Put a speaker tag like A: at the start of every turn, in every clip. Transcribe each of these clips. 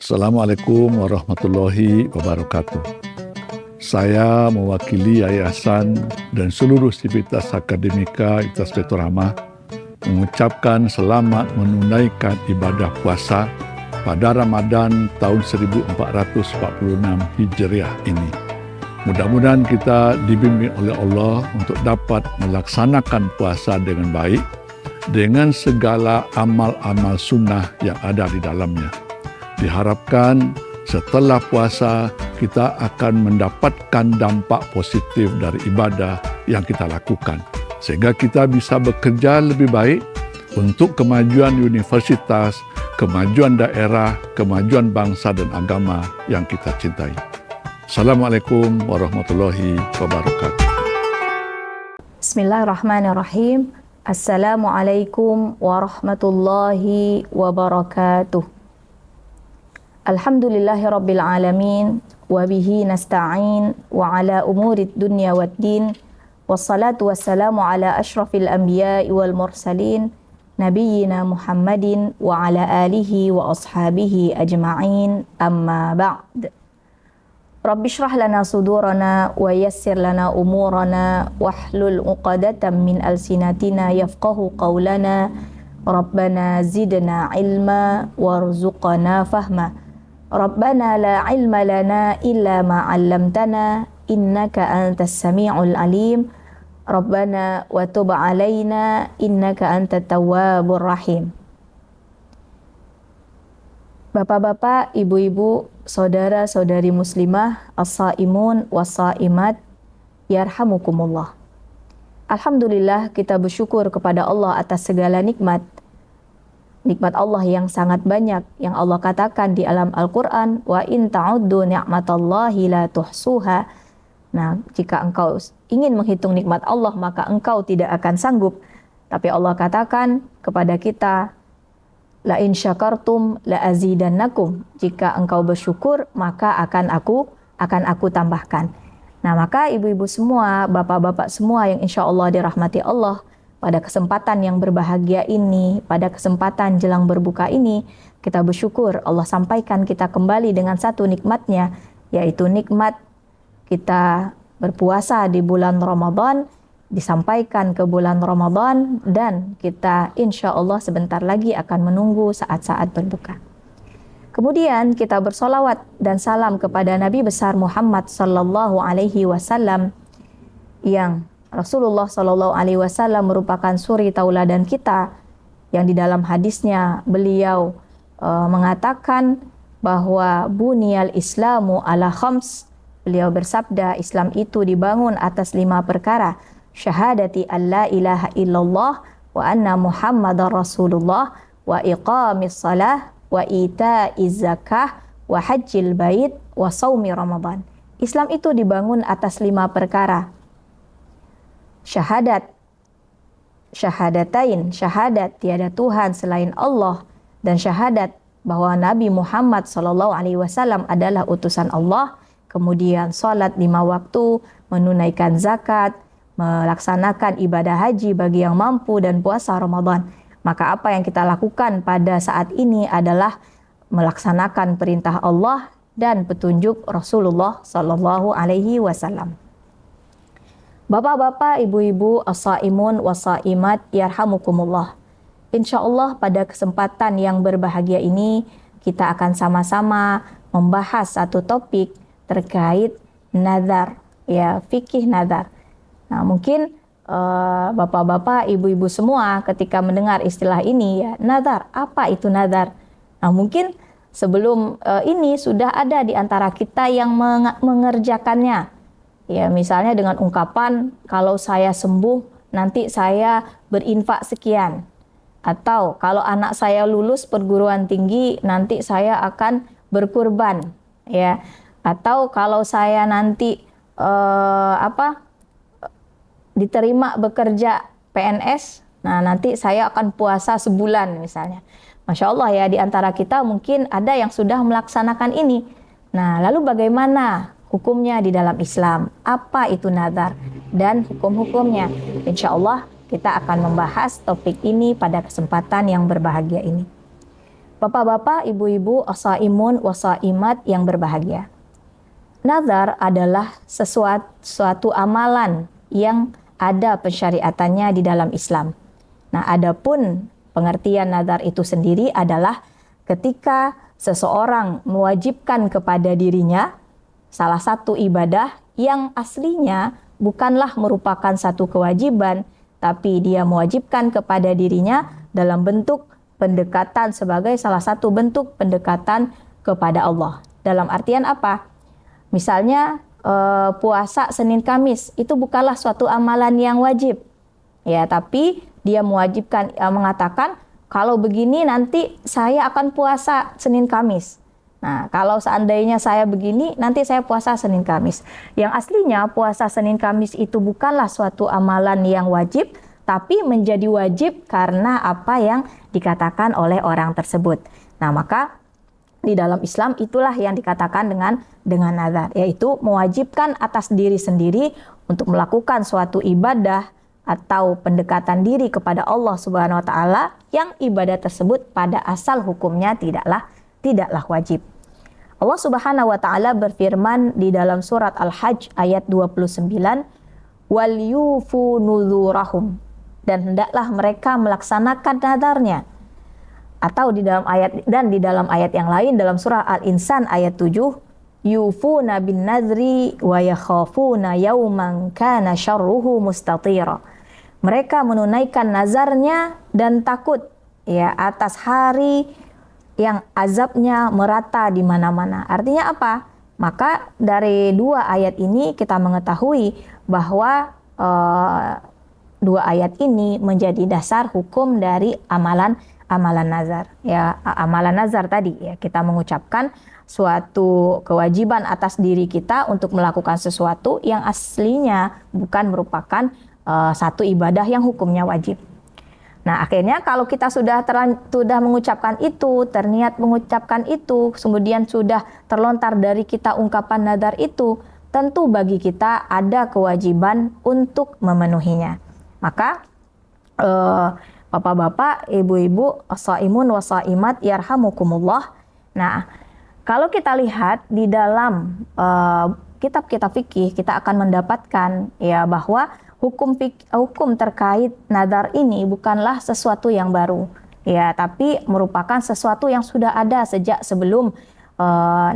A: Assalamualaikum warahmatullahi wabarakatuh. Saya mewakili yayasan dan seluruh sivitas akademika Universitas Baitur Rahmah mengucapkan selamat menunaikan ibadah puasa pada Ramadan tahun 1446 Hijriah ini. Mudah-mudahan kita dibimbing oleh Allah untuk dapat melaksanakan puasa dengan baik dengan segala amal-amal sunnah yang ada di dalamnya. Diharapkan setelah puasa kita akan mendapatkan dampak positif dari ibadah yang kita lakukan, sehingga kita bisa bekerja lebih baik untuk kemajuan universitas, kemajuan daerah, kemajuan bangsa dan agama yang kita cintai. Assalamualaikum warahmatullahi wabarakatuh.
B: Bismillahirrahmanirrahim. Assalamualaikum warahmatullahi wabarakatuh. Alhamdulillahirabbil alamin wa bihi nasta'in wa ala umurid dunya waddin. Wassalatu wassalamu ala asyrafil anbiya'i wal mursalin nabiyyina Muhammadin wa ala alihi wa ashabihi ajma'in. Amma ba'd. Rabbi shrah lana sudurana wa yassir lana umurana wahlul 'uqdatam min alsinatina yafqahu qawlana. Rabbana zidna ilma warzuqna fahma. Rabbana la ilma lana illa ma 'allamtana innaka antas sami'ul alim. Rabbana wa tub 'alaina innaka antat tawwabur rahim. Bapak-bapak, ibu-ibu, saudara-saudari muslimah, as-saimun was-saimat, yarhamukumullah. Alhamdulillah, kita bersyukur kepada Allah atas segala nikmat. Nikmat Allah yang sangat banyak, yang Allah katakan di alam Al-Quran, wa in ta'uddu ni'matallahi la tuhsuha. Nah, jika engkau ingin menghitung nikmat Allah, maka engkau tidak akan sanggup. Tapi Allah katakan kepada kita, la in syakartum la azidannakum. Jika engkau bersyukur, maka akan aku tambahkan. Nah, maka ibu-ibu semua, bapak-bapak semua yang insya Allah dirahmati Allah, pada kesempatan yang berbahagia ini, pada kesempatan jelang berbuka ini, kita bersyukur Allah sampaikan kita kembali dengan satu nikmatnya, yaitu nikmat kita berpuasa di bulan Ramadan, disampaikan ke bulan Ramadan, dan kita insya Allah sebentar lagi akan menunggu saat-saat berbuka. Kemudian kita bersolawat dan salam kepada Nabi besar Muhammad sallallahu alaihi wasallam, yang Rasulullah sallallahu alaihi wasallam merupakan suri tauladan kita, yang di dalam hadisnya beliau mengatakan bahwa buniyal islamu ala khams. Beliau bersabda, Islam itu dibangun atas 5 perkara. Syahadati an la ilaha illallah wa anna muhammadar rasulullah wa iqamis salah wa ita'iz zakah wa hajjil bait wa saumi ramadan. Islam itu dibangun atas 5 perkara. Syahadatain, syahadat tiada Tuhan selain Allah, dan syahadat bahwa Nabi Muhammad sallallahu alaihi wasallam adalah utusan Allah. Kemudian salat 5 waktu, menunaikan zakat, melaksanakan ibadah haji bagi yang mampu, dan puasa Ramadan. Maka apa yang kita lakukan pada saat ini adalah melaksanakan perintah Allah dan petunjuk Rasulullah sallallahu alaihi wasallam. Bapak-bapak, ibu-ibu, as-saimun was-saimat, yarhamukumullah. Insyaallah pada kesempatan yang berbahagia ini kita akan sama-sama membahas satu topik terkait nazar, ya, fikih nazar. Nah, mungkin bapak-bapak, ibu-ibu semua ketika mendengar istilah ini, ya, nazar, apa itu nazar? Nah, mungkin sebelum ini sudah ada di antara kita yang mengerjakannya. Ya, misalnya dengan ungkapan, kalau saya sembuh, nanti saya berinfak sekian. Atau kalau anak saya lulus perguruan tinggi, nanti saya akan berkurban. Ya. Atau kalau saya nanti diterima bekerja PNS, nah nanti saya akan puasa sebulan misalnya. Masya Allah, ya, di antara kita mungkin ada yang sudah melaksanakan ini. Nah, lalu bagaimana hukumnya di dalam Islam? Apa itu nazar dan hukum-hukumnya? Insya Allah kita akan membahas topik ini pada kesempatan yang berbahagia ini. Bapak-bapak, ibu-ibu, as-saimun was-saimat yang berbahagia. Nazar adalah suatu amalan yang ada pensyariatannya di dalam Islam. Nah, adapun pengertian nazar itu sendiri adalah ketika seseorang mewajibkan kepada dirinya salah satu ibadah yang aslinya bukanlah merupakan satu kewajiban, tapi dia mewajibkan kepada dirinya dalam bentuk pendekatan sebagai salah satu bentuk pendekatan kepada Allah. Dalam artian apa? Misalnya puasa Senin Kamis itu bukanlah suatu amalan yang wajib. Ya, tapi dia mewajibkan mengatakan kalau begini nanti saya akan puasa Senin Kamis. Nah, kalau seandainya saya begini nanti saya puasa Senin Kamis. Yang aslinya puasa Senin Kamis itu bukanlah suatu amalan yang wajib, tapi menjadi wajib karena apa yang dikatakan oleh orang tersebut. Nah, maka di dalam Islam itulah yang dikatakan dengan nazar, yaitu mewajibkan atas diri sendiri untuk melakukan suatu ibadah atau pendekatan diri kepada Allah Subhanahu wa taala yang ibadah tersebut pada asal hukumnya tidaklah wajib. Allah Subhanahu wa taala berfirman di dalam surat Al-Hajj ayat 29, "Wal yufu nuzurahum." Dan hendaklah mereka melaksanakan nadarnya. Atau di dalam ayat yang lain dalam surah Al-Insan ayat 7, yufuna bin nadri wa yakhafuna yawman kana syarruhu mustatira. Mereka menunaikan nazarnya dan takut ya atas hari yang azabnya merata di mana-mana. Artinya apa? Maka dari dua ayat ini kita mengetahui bahwa dua ayat ini menjadi dasar hukum dari amalan nazar. Ya, amalan nazar tadi ya, kita mengucapkan suatu kewajiban atas diri kita untuk melakukan sesuatu yang aslinya bukan merupakan satu ibadah yang hukumnya wajib. Nah, akhirnya kalau kita sudah mengucapkan itu, terniat mengucapkan itu, kemudian sudah terlontar dari kita ungkapan nazar itu, tentu bagi kita ada kewajiban untuk memenuhinya. Maka bapak-bapak, ibu-ibu, as-saimun was-saimat yarhamukumullah. Nah, kalau kita lihat di dalam kitab-kitab fikih, kita akan mendapatkan ya bahwa hukum terkait nazar ini bukanlah sesuatu yang baru, ya, tapi merupakan sesuatu yang sudah ada sejak sebelum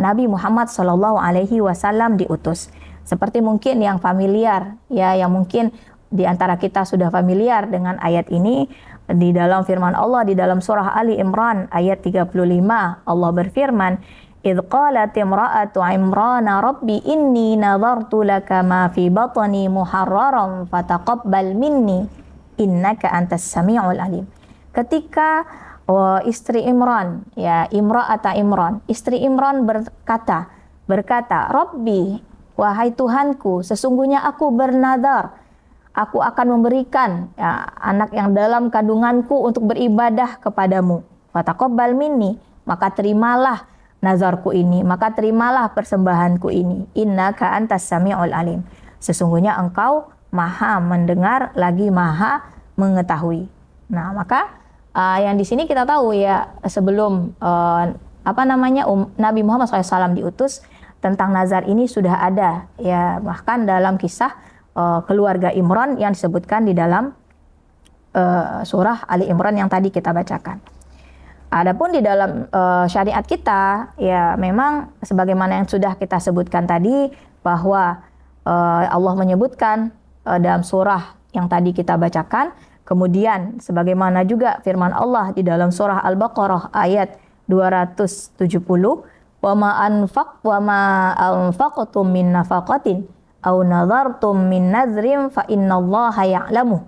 B: Nabi Muhammad SAW diutus. Seperti mungkin yang familiar, ya, yang mungkin di antara kita sudah familiar dengan ayat ini di dalam firman Allah di dalam surah Ali Imran ayat 35. Allah berfirman, "Idz qalat imra'atu Imran rabbi inni nadhartu laka ma fi batni muharraran fataqabbal minni innaka antas samiul alim." Ketika istri Imran, ya, imra'ata Imran, istri Imran berkata, "Rabbi, wahai Tuhanku, sesungguhnya aku bernadar, aku akan memberikan ya, anak yang dalam kandunganku untuk beribadah kepadamu. Fataqabbal minni, maka terimalah nazarku ini, maka terimalah persembahanku ini. Innaka antas samiul alim. Sesungguhnya engkau maha mendengar lagi maha mengetahui." Nah, maka yang di sini kita tahu ya sebelum Nabi Muhammad SAW diutus, tentang nazar ini sudah ada ya, bahkan dalam kisah keluarga Imran yang disebutkan di dalam surah Ali Imran yang tadi kita bacakan. Adapun di dalam syariat kita, ya memang sebagaimana yang sudah kita sebutkan tadi, bahwa Allah menyebutkan dalam surah yang tadi kita bacakan, kemudian sebagaimana juga firman Allah di dalam surah Al-Baqarah ayat 270, wa ma anfaqtum min nafaqatin aw nadhartum min nadhrin fa innallaha ya'lamu.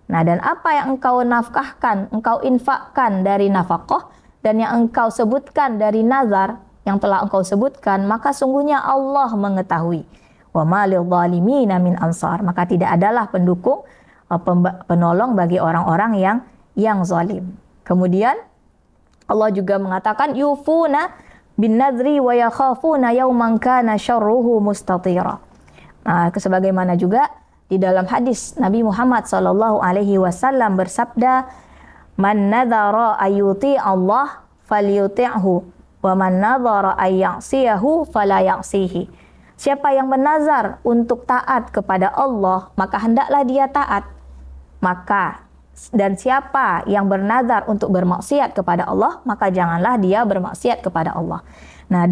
B: Nah, dan apa yang engkau nafkahkan, engkau infakkan dari nafkah, dan yang engkau sebutkan dari nazar yang telah engkau sebutkan, maka sungguhnya Allah mengetahui. Wa ma lidh-dhalimina min ansar, maka tidak adalah pendukung penolong bagi orang-orang yang zalim. Kemudian Allah juga mengatakan yufuna bin nadri wa yakhafuna yawman kana syarruhu mustatira. Nah, sebagaimana juga di dalam hadis Nabi Muhammad SAW bersabda, "Man nadhara ayuti Allah falyuti'hu wa man nadhara ay ya'siyahu fala ya'sihi. Siapa yang bernazar untuk taat kepada Allah, maka hendaklah dia taat. Dan siapa yang bernazar untuk bermaksiat kepada Allah, maka janganlah dia bermaksiat kepada Allah. Nah,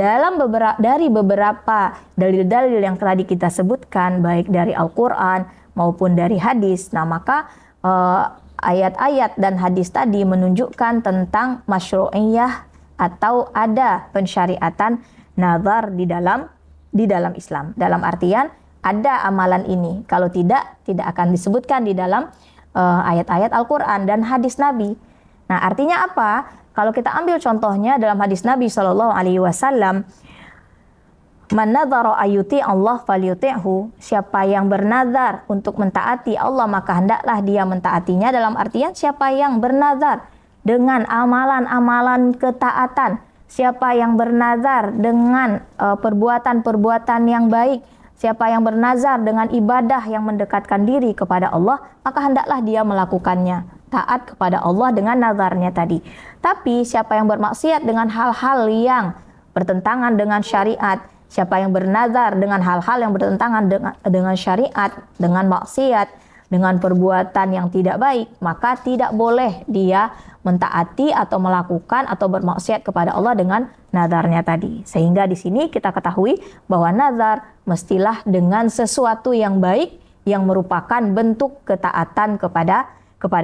B: dari beberapa dalil-dalil yang tadi kita sebutkan, baik dari Al-Quran maupun dari hadis, nah maka ayat-ayat dan hadis tadi menunjukkan tentang masyru'iyah atau ada pensyariatan nazar di dalam Islam. Dalam artian ada amalan ini. Kalau tidak akan disebutkan di dalam ayat-ayat Al-Quran dan hadis Nabi. Nah, artinya apa? Kalau kita ambil contohnya dalam hadis Nabi SAW, man nadhara ayyuti Allah falyuti'hu. Siapa yang bernazar untuk mentaati Allah, maka hendaklah dia mentaatinya. Dalam artian siapa yang bernazar dengan amalan-amalan ketaatan, siapa yang bernazar dengan perbuatan-perbuatan yang baik, siapa yang bernazar dengan ibadah yang mendekatkan diri kepada Allah, maka hendaklah dia melakukannya, taat kepada Allah dengan nazarnya tadi. Tapi siapa yang bermaksiat dengan hal-hal yang bertentangan dengan syariat, siapa yang bernazar dengan hal-hal yang bertentangan dengan syariat, dengan maksiat, dengan perbuatan yang tidak baik, maka tidak boleh dia mentaati atau melakukan atau bermaksiat kepada Allah dengan nazarnya tadi. Sehingga di sini kita ketahui bahwa nazar mestilah dengan sesuatu yang baik yang merupakan bentuk ketaatan kepada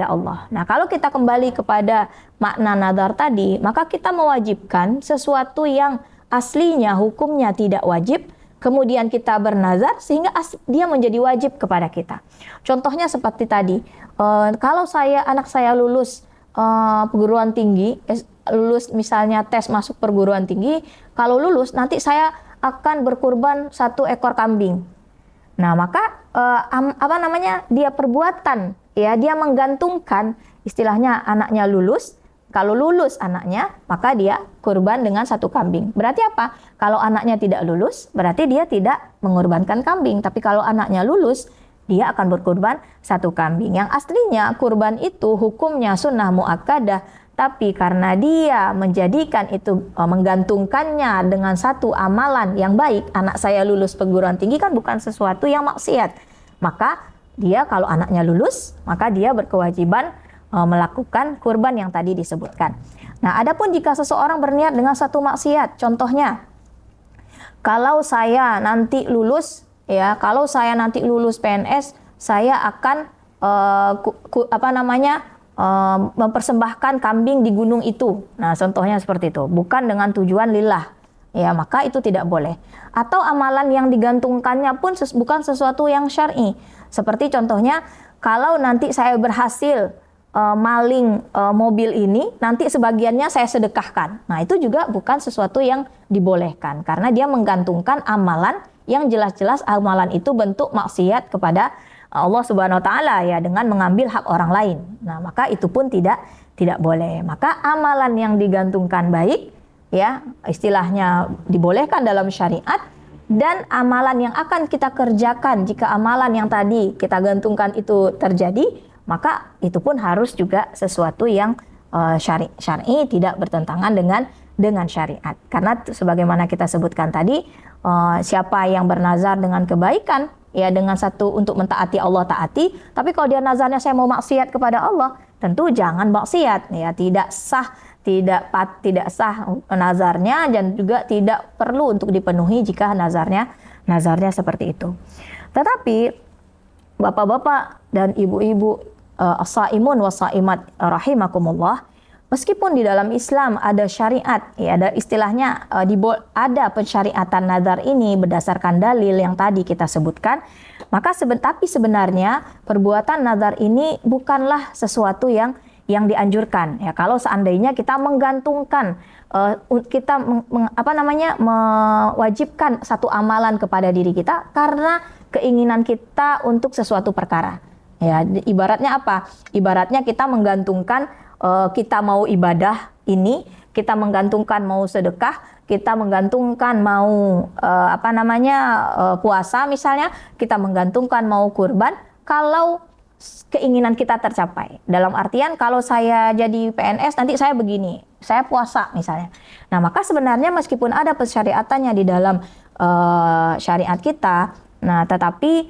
B: Allah. Nah, kalau kita kembali kepada makna nazar tadi, maka kita mewajibkan sesuatu yang aslinya hukumnya tidak wajib, kemudian kita bernazar sehingga dia menjadi wajib kepada kita. Contohnya seperti tadi, kalau anak saya lulus perguruan tinggi, lulus misalnya tes masuk perguruan tinggi, kalau lulus nanti saya akan berkurban 1 ekor kambing. Nah, maka dia perbuatan, ya, dia menggantungkan, istilahnya anaknya lulus. Kalau lulus anaknya, maka dia kurban dengan 1 kambing. Berarti apa? Kalau anaknya tidak lulus, berarti dia tidak mengorbankan kambing. Tapi kalau anaknya lulus, dia akan berkurban 1 kambing. Yang aslinya kurban itu hukumnya sunnah muakkadah, tapi karena dia menjadikan itu, menggantungkannya dengan satu amalan yang baik, anak saya lulus perguruan tinggi kan bukan sesuatu yang maksiat. Maka dia kalau anaknya lulus, maka dia berkewajiban melakukan kurban yang tadi disebutkan. Nah, adapun jika seseorang berniat dengan satu maksiat, contohnya, kalau saya nanti lulus PNS, saya akan mempersembahkan kambing di gunung itu. Nah, contohnya seperti itu, bukan dengan tujuan lillah. Ya, maka itu tidak boleh. Atau amalan yang digantungkannya pun bukan sesuatu yang syar'i. Seperti contohnya, kalau nanti saya berhasil maling mobil ini, nanti sebagiannya saya sedekahkan. Nah, itu juga bukan sesuatu yang dibolehkan, karena dia menggantungkan amalan yang jelas-jelas amalan itu bentuk maksiat kepada Allah Subhanahu wa taala, ya, dengan mengambil hak orang lain. Nah, maka itu pun tidak boleh. Maka amalan yang digantungkan baik, ya, istilahnya dibolehkan dalam syariat, dan amalan yang akan kita kerjakan jika amalan yang tadi kita gantungkan itu terjadi, maka itu pun harus juga sesuatu yang syar'i, tidak bertentangan dengan syariat. Karena sebagaimana kita sebutkan tadi, siapa yang bernazar dengan kebaikan, ya, dengan satu untuk mentaati Allah, taati. Tapi kalau dia nazarnya saya mau maksiat kepada Allah, tentu jangan maksiat, ya, tidak sah nazarnya, dan juga tidak perlu untuk dipenuhi jika nazarnya seperti itu. Tetapi bapak-bapak dan ibu-ibu, as-saimun was-saimat rahimakumullah, meskipun di dalam Islam ada syariat, ya, ada istilahnya ada pensyariatan nazar ini berdasarkan dalil yang tadi kita sebutkan, maka tapi sebenarnya perbuatan nazar ini bukanlah sesuatu yang dianjurkan, ya. Kalau seandainya kita menggantungkan, kita mewajibkan satu amalan kepada diri kita karena keinginan kita untuk sesuatu perkara, ya, ibaratnya apa? Ibaratnya kita menggantungkan, kita mau ibadah ini, kita menggantungkan mau sedekah, kita menggantungkan mau puasa misalnya, kita menggantungkan mau kurban. Kalau keinginan kita tercapai. Dalam artian kalau saya jadi PNS nanti saya begini, saya puasa misalnya. Nah, maka sebenarnya meskipun ada persyariatannya di dalam syariat kita, nah tetapi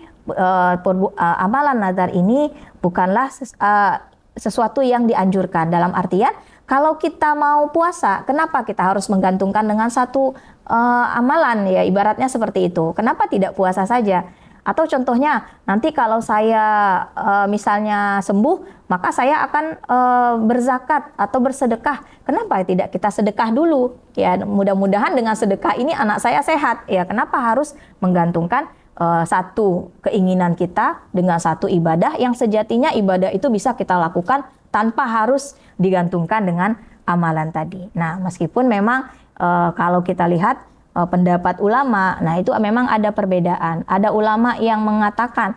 B: amalan nazar ini bukanlah sesuatu yang dianjurkan. Dalam artian kalau kita mau puasa, kenapa kita harus menggantungkan dengan satu amalan, ya ibaratnya seperti itu. Kenapa tidak puasa saja? Atau contohnya nanti kalau saya misalnya sembuh, maka saya akan berzakat atau bersedekah. Kenapa tidak kita sedekah dulu? Ya, mudah-mudahan dengan sedekah ini anak saya sehat. Ya, kenapa harus menggantungkan satu keinginan kita dengan satu ibadah yang sejatinya ibadah itu bisa kita lakukan tanpa harus digantungkan dengan amalan tadi. Nah, meskipun memang kalau kita lihat pendapat ulama, nah itu memang ada perbedaan. Ada ulama yang mengatakan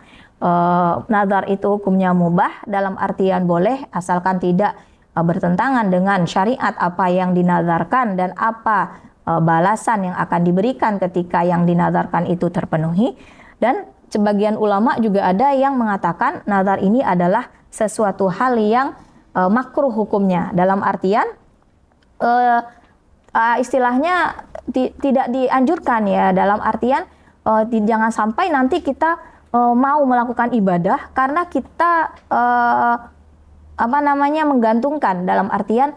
B: nazar itu hukumnya mubah, dalam artian boleh asalkan tidak bertentangan dengan syariat apa yang dinazarkan dan apa balasan yang akan diberikan ketika yang dinazarkan itu terpenuhi. Dan sebagian ulama juga ada yang mengatakan nazar ini adalah sesuatu hal yang makruh hukumnya, dalam artian istilahnya tidak dianjurkan, ya, dalam artian jangan sampai nanti kita mau melakukan ibadah karena kita menggantungkan, dalam artian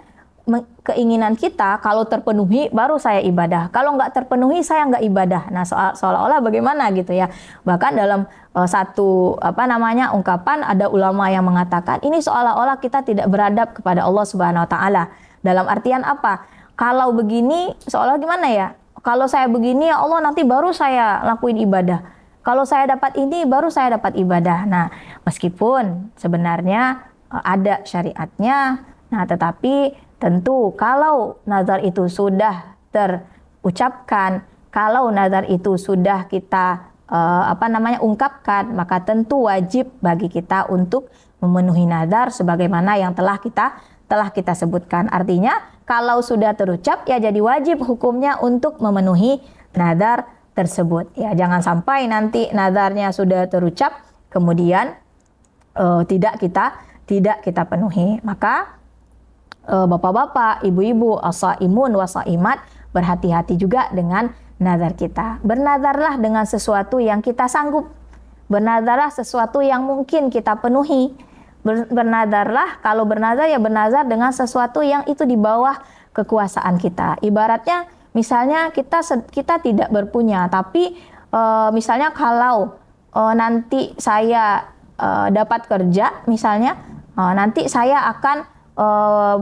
B: keinginan kita kalau terpenuhi baru saya ibadah, kalau nggak terpenuhi saya nggak ibadah. Nah, seolah-olah bagaimana gitu ya. Bahkan dalam satu ungkapan ada ulama yang mengatakan ini seolah-olah kita tidak beradab kepada Allah Subhanahu wa taala. Dalam artian apa? Kalau begini seolah gimana ya? Kalau saya begini ya Allah nanti baru saya lakuin ibadah. Kalau saya dapat ini baru saya dapat ibadah. Nah, meskipun sebenarnya ada syariatnya, nah tetapi tentu kalau nazar itu sudah terucapkan, kalau nazar itu sudah kita ungkapkan, maka tentu wajib bagi kita untuk memenuhi nazar sebagaimana yang telah kita sebutkan. Artinya kalau sudah terucap ya jadi wajib hukumnya untuk memenuhi nazar tersebut. Ya, jangan sampai nanti nazarnya sudah terucap kemudian tidak kita penuhi. Maka bapak-bapak, ibu-ibu, as-saimun was-saimat, berhati-hati juga dengan nazar kita. Bernazarlah dengan sesuatu yang kita sanggup. Bernazarlah sesuatu yang mungkin kita penuhi. Bernazarlah, kalau bernazar ya bernazar dengan sesuatu yang itu di bawah kekuasaan kita. Ibaratnya misalnya kita tidak berpunya, tapi misalnya kalau nanti saya dapat kerja, misalnya nanti saya akan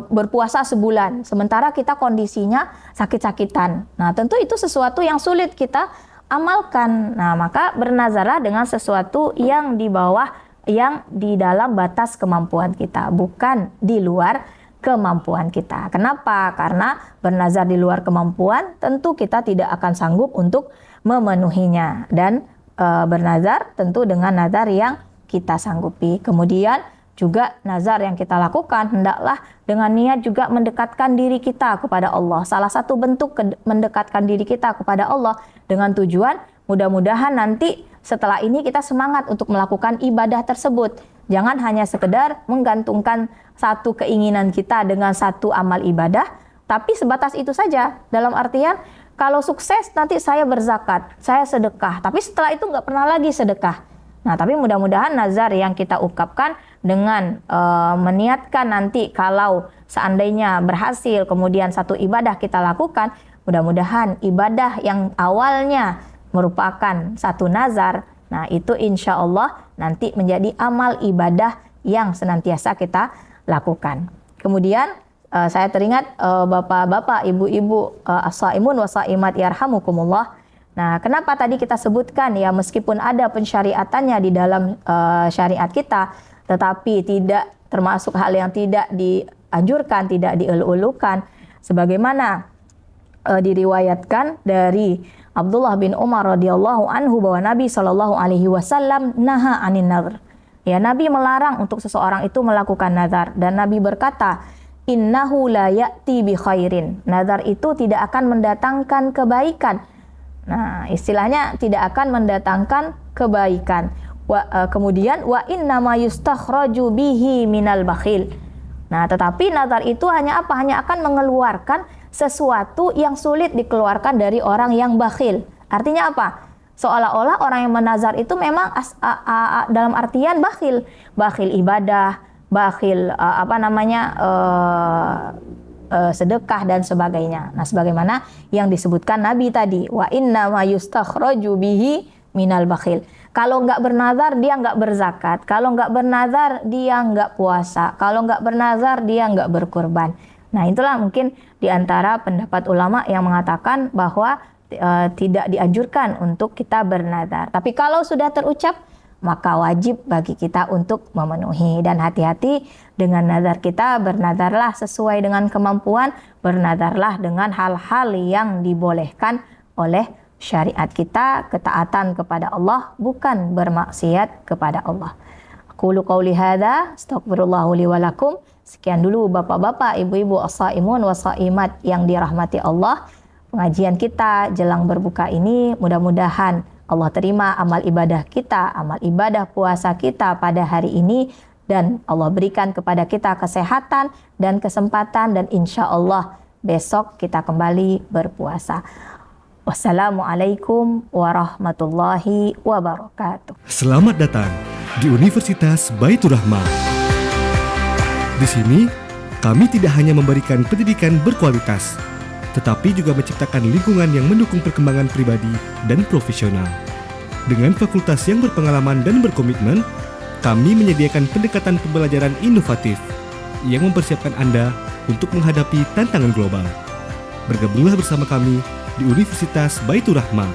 B: berpuasa sebulan, sementara kita kondisinya sakit-sakitan. Nah, tentu itu sesuatu yang sulit kita amalkan. Nah, maka bernazarlah dengan sesuatu yang di bawah, yang di dalam batas kemampuan kita, bukan di luar kemampuan kita. Kenapa? Karena bernazar di luar kemampuan, tentu kita tidak akan sanggup untuk memenuhinya. Dan bernazar tentu dengan nazar yang kita sanggupi. Kemudian juga nazar yang kita lakukan hendaklah dengan niat juga mendekatkan diri kita kepada Allah. Salah satu bentuk mendekatkan diri kita kepada Allah dengan tujuan mudah-mudahan nanti setelah ini kita semangat untuk melakukan ibadah tersebut. Jangan hanya sekedar menggantungkan satu keinginan kita dengan satu amal ibadah, tapi sebatas itu saja. Dalam artian kalau sukses nanti saya berzakat, saya sedekah, tapi setelah itu nggak pernah lagi sedekah. Nah, tapi mudah-mudahan nazar yang kita ungkapkan dengan meniatkan nanti kalau seandainya berhasil kemudian satu ibadah kita lakukan, mudah-mudahan ibadah yang awalnya merupakan satu nazar, nah itu insya Allah nanti menjadi amal ibadah yang senantiasa kita lakukan. Kemudian saya teringat bapak-bapak, ibu-ibu, as-saimun was-saimat yarhamukumullah. Nah, kenapa tadi kita sebutkan ya meskipun ada pensyariatannya di dalam syariat kita, tetapi tidak termasuk hal yang tidak dianjurkan, tidak dielu-elukan, sebagaimana diriwayatkan dari Abdullah bin Umar radhiyallahu anhu bahwa Nabi Shallallahu alaihi wasallam naha anin nadhr. Ya, Nabi melarang untuk seseorang itu melakukan nazar, dan Nabi berkata, innahu la ya'ti bi khairin. Nazar itu tidak akan mendatangkan kebaikan. Nah, istilahnya tidak akan mendatangkan kebaikan. Kemudian wa innama yustakhraju bihi minal bakhil. Nah, tetapi nazar itu hanya apa? Hanya akan mengeluarkan sesuatu yang sulit dikeluarkan dari orang yang bakhil. Artinya apa? Seolah-olah orang yang menazar itu memang dalam artian bakhil. Bakhil ibadah, bakhil sedekah dan sebagainya. Nah, sebagaimana yang disebutkan Nabi tadi, wa innama yustakhraju bihi minal bakhil. Kalau nggak bernazar, dia nggak berzakat. Kalau nggak bernazar, dia nggak puasa. Kalau nggak bernazar, dia nggak berkurban. Nah, itulah mungkin di antara pendapat ulama yang mengatakan bahwa tidak dianjurkan untuk kita bernazar. Tapi kalau sudah terucap, maka wajib bagi kita untuk memenuhi. Dan hati-hati dengan nazar kita, bernazarlah sesuai dengan kemampuan, bernazarlah dengan hal-hal yang dibolehkan oleh syariat kita, ketaatan kepada Allah, bukan bermaksiat kepada Allah. Qulu qauli hadza, astaghfirullah li wa lakum. Sekian dulu bapak-bapak, ibu-ibu as-saimun was-saimat yang dirahmati Allah. Pengajian kita jelang berbuka ini mudah-mudahan Allah terima amal ibadah kita, amal ibadah puasa kita pada hari ini, dan Allah berikan kepada kita kesehatan dan kesempatan, dan insya Allah besok kita kembali berpuasa. Wassalamualaikum warahmatullahi wabarakatuh.
C: Selamat datang di Universitas Baitur Rahmah. Di sini, kami tidak hanya memberikan pendidikan berkualitas, tetapi juga menciptakan lingkungan yang mendukung perkembangan pribadi dan profesional. Dengan fakultas yang berpengalaman dan berkomitmen, kami menyediakan pendekatan pembelajaran inovatif yang mempersiapkan Anda untuk menghadapi tantangan global. Bergabunglah bersama kami di Universitas Baitur Rahmah,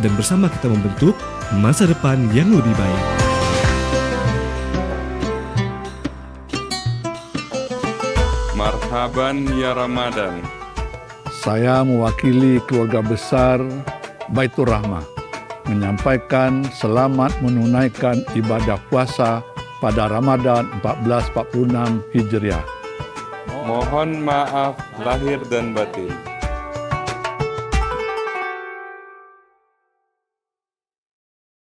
C: dan bersama kita membentuk masa depan yang lebih baik.
D: Marhaban ya Ramadan.
A: Saya mewakili keluarga besar Baitur Rahmah menyampaikan selamat menunaikan ibadah puasa pada Ramadan 1446 Hijriah.
D: Mohon maaf lahir dan batin.